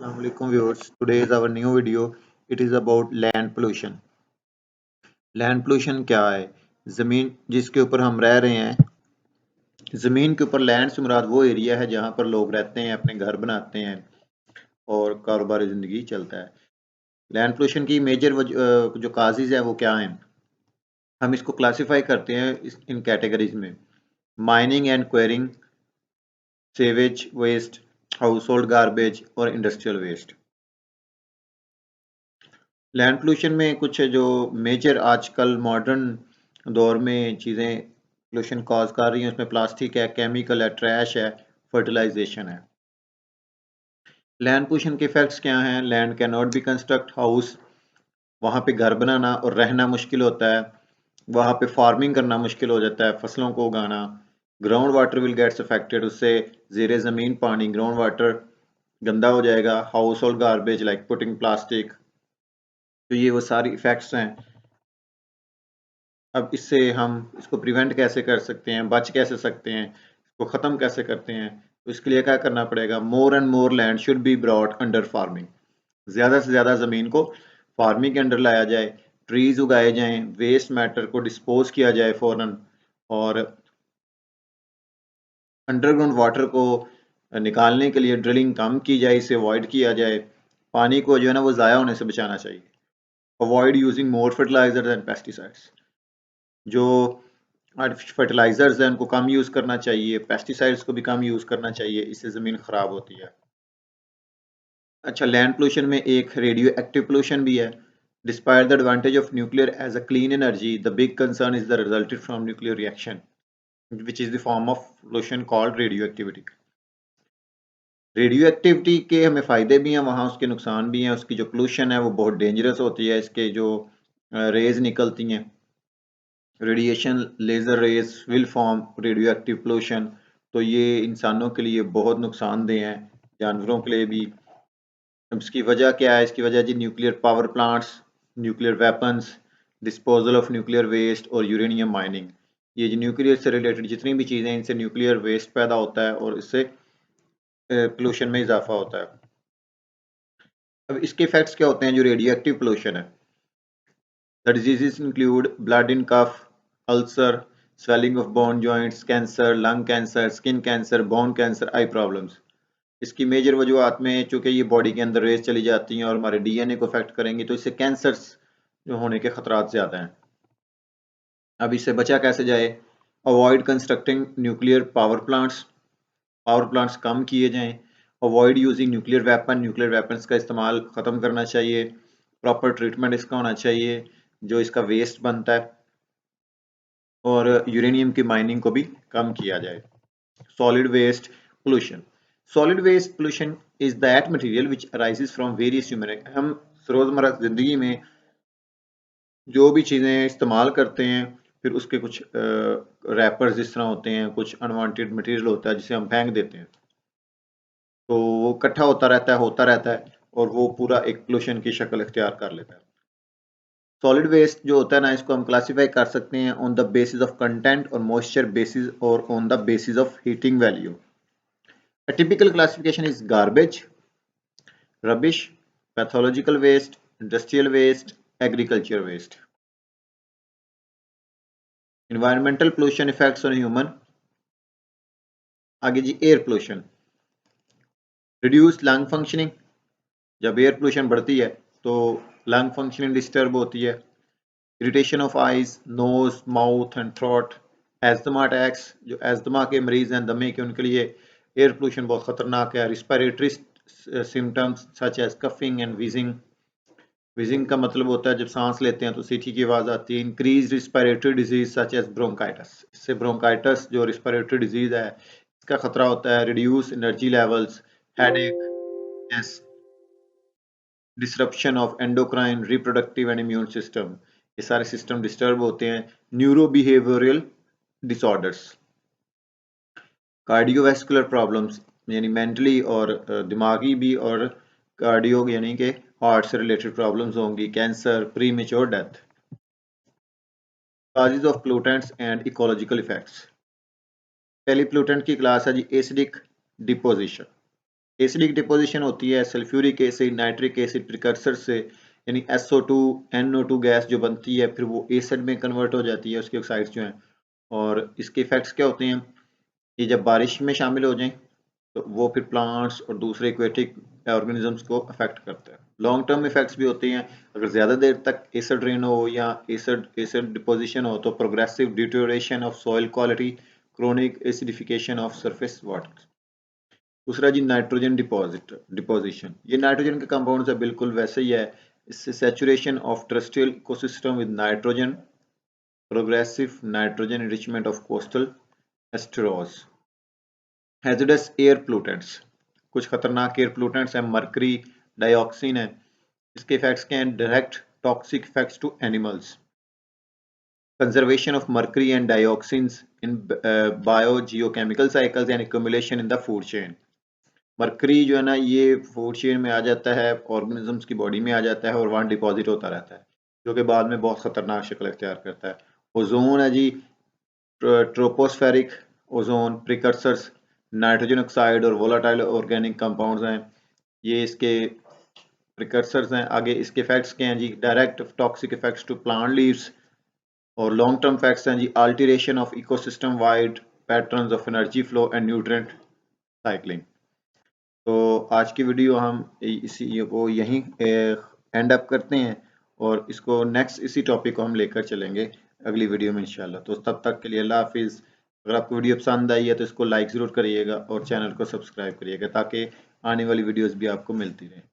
Assalamualaikum viewers. Today is our new video. It is about land pollution. Land pollution क्या है? ज़मीन जिसके ऊपर हम रह रहे हैं, ज़मीन के ऊपर लैंड से मुराद वो एरिया है जहाँ पर लोग रहते हैं, अपने घर बनाते हैं और कारोबारी ज़िंदगी चलता है। लैंड पोल्यूशन की मेजर जो काजेज़ है वो क्या हैं? हम इसको क्लासिफाई करते हैं इन कैटेगरीज में: mining and quarrying, sewage waste, household garbage और इंडस्ट्रियल वेस्ट। लैंड पोल्यूशन में कुछ जो मेजर आजकल मॉडर्न दौर में चीज़ें पोल्यूशन कॉज कर रही हैं, उसमें प्लास्टिक है, केमिकल है, ट्रैश है, फर्टिलाइजेशन है। लैंड पोल्यूशन के इफेक्ट्स क्या हैं? Land can not be construct house, वहाँ पे घर बनाना और रहना मुश्किल होता है। वहाँ पे फार्मिंग करना मुश्किल हो जाता है, फसलों को उगाना। Ground water will gets affected, उससे ज़ेरे ज़मीन पानी ग्राउंड वाटर गंदा हो जाएगा। Household garbage like putting plastic, तो ये वो सारी इफेक्ट्स हैं। अब इससे हम इसको प्रिवेंट कैसे कर सकते हैं, बच कैसे सकते हैं, इसको ख़त्म कैसे करते हैं? तो इसके लिए क्या करना पड़ेगा? More and more land should be brought under farming. ज़्यादा से ज़्यादा ज़मीन को फार्मिंग के अंडर लाया जाए, ट्रीज उगाए जाएं, वेस्ट मैटर को डिस्पोज किया जाए फ़ौरन, और अंडरग्राउंड वाटर को निकालने के लिए ड्रिलिंग कम की जाए, इसे अवॉइड किया जाए। पानी को जो है ना वो ज़ाया होने से बचाना चाहिए। Avoid using more fertiliser and pesticides, जो फर्टिलाइजर्स हैं उनको कम यूज़ करना चाहिए, पेस्टिसाइड्स को भी कम यूज़ करना चाहिए, इससे ज़मीन ख़राब होती है। अच्छा, लैंड पोल्यूशन में एक रेडियो एक्टिव पोल्यूशन भी है। Despite the advantage of nuclear as a clean energy, the big concern is the resulted from nuclear reaction which is the form of pollution called radioactivity. Radioactivity के हमें फ़ायदे भी हैं, वहाँ उसके नुकसान भी हैं। उसकी जो पोल्यूशन है वो बहुत डेंजरस होती है। इसके जो रेज निकलती हैं, radiation, laser rays will form radioactive pollution, तो ये इंसानों के लिए बहुत नुकसानदेह हैं, जानवरों के लिए भी। अब इसकी वजह क्या है? इसकी वजह जी nuclear power plants, nuclear weapons, disposal of nuclear waste और यूरेनियम माइनिंग। ये जो न्यूक्लियर से रिलेटेड जितनी भी चीज़ें हैं, इनसे न्यूक्लियर वेस्ट पैदा होता है और इससे पोल्यूशन में इजाफा होता है। अब इसके इफेक्ट्स क्या होते हैं जो रेडियो एक्टिव पोल्यूशन है? The diseases include blood in cough, ulcer, swelling of bone joints, cancer, lung cancer, skin cancer, bone cancer, eye problems. इसकी मेजर वजूहत में चूंकि ये बॉडी के अंदर रेज चली जाती हैं और हमारे डीएनए को अफेक्ट करेंगी, तो इससे कैंसर्स जो होने के खतरात ज़्यादा हैं। अब इससे बचा कैसे जाए? Avoid constructing nuclear power plants कम किए जाएं। अवॉइड यूजिंग न्यूक्लियर वेपन्स का इस्तेमाल ख़त्म करना चाहिए। प्रॉपर ट्रीटमेंट इसका होना चाहिए जो इसका वेस्ट बनता है, और यूरेनियम की माइनिंग को भी कम किया जाए। Solid waste pollution. Solid waste pollution is that material which arises from various human, हम रोज़मर्रा ज़िंदगी में जो भी चीज़ें इस्तेमाल करते हैं, फिर उसके कुछ रैपर्स जिस तरह होते हैं, कुछ अनवांटेड मटेरियल होता है जिसे हम फेंक देते हैं, तो वो इकट्ठा होता रहता है और वो पूरा एक पोल्यूशन की शक्ल इख्तियार कर लेता है। सॉलिड वेस्ट जो होता है ना, इसको हम क्लासीफाई कर सकते हैं on the basis of content और मॉइस्चर बेसिस, और on the basis of heating value. A typical classification is garbage, rubbish, pathological waste, industrial waste, agriculture waste. Environmental pollution effects on human. आगे जी air pollution. Reduce lung functioning, जब air pollution बढ़ती है तो lung functioning disturb होती है। Irritation of eyes, nose, mouth and throat. Asthma attacks, जो asthma के मरीज हैं, दमे के, उनके लिए एयर पोल्यूशन बहुत खतरनाक है। Respiratory symptoms such as coughing and wheezing. Wheezing का मतलब होता है जब सांस लेते हैं तो सीटी की आवाज़ आती है। Increase respiratory disease such as bronchitis, इससे ब्रोंकाइटिस जो रिस्पिरेटरी डिजीज है इसका खतरा होता है। Reduce energy levels, headache, yes, disruption of endocrine, reproductive and immune system, ये सारे सिस्टम डिस्टर्ब होते हैं। Neuro behavioural disorders, cardiovascular problems यानी मेंटली और दिमागी भी, और कार्डियो यानी कि हार्ट से रिलेटेड प्रॉब्लम्स होंगी। Cancer, premature death. Causes of pollutants and ecological effects. पहली पोल्यूटेंट की क्लास है जी एसिडिक डिपोजिशन। एसिडिक डिपोजिशन होती है sulphuric acid, nitric acid precursor से, यानी SO2 NO2 गैस जो बनती है फिर वो एसिड में कन्वर्ट हो जाती है, उसके ऑक्साइड्स जो हैं। और इसके इफेक्ट्स क्या होते हैं, ये जब बारिश में शामिल हो जाएं तो वो फिर प्लांट्स और दूसरे एक्वेटिक ऑर्गेनिजम्स को अफेक्ट करता है। लॉन्ग टर्म इफेक्ट्स भी होते हैं, अगर ज़्यादा देर तक एसिड रेन हो या एसिड डिपोजिशन हो तो progressive deterioration of soil quality, chronic acidification of surface water. दूसरा जी नाइट्रोजन डिपोजिशन, ये नाइट्रोजन के कंपाउंड है बिल्कुल वैसे ही है, इससे saturation of terrestrial ecosystem with nitrogen, progressive nitrogen enrichment of coastal estuaries. Hazardous air pollutants, कुछ खतरनाक एयर पोल्यूटेंट्स हैं, मरकरी, डाइऑक्सिन है। इसके इफेक्ट्स क्या हैं, direct toxic effects to animals, conservation of mercury and dioxins in biogeochemical cycles and accumulation in the food chain. Mercury जो है ना ये फूड चेन में आ जाता है, ऑर्गेनिजम्स की बॉडी में आ जाता है और वहाँ डिपॉजिट होता रहता है, जो कि बाद में बहुत खतरनाक शक्ल इख्तियार करता है। ओजोन है जी, tropospheric ozone precursors, nitrogen oxide और वोलाटाइल ऑर्गेनिक कंपाउंड्स हैं, ये इसके प्रिकर्सर्स हैं। आगे इसके इफेक्ट्स क्या हैं जी, direct toxic effects to plant leaves, और लॉन्ग टर्म इफेक्ट्स हैं जी, alteration of ecosystem wide patterns of energy flow and nutrient cycling. तो आज की वीडियो हम इसी को यहीं एंड अप करते हैं और इसको नेक्स्ट इसी टॉपिक को हम लेकर चलेंगे अगली वीडियो में इंशाल्लाह। तो तब तक के लिए अल्लाह हाफिज़। अगर आपको वीडियो पसंद आई है तो इसको लाइक ज़रूर करिएगा और चैनल को सब्सक्राइब करिएगा ताकि आने वाली वीडियोस भी आपको मिलती रहें।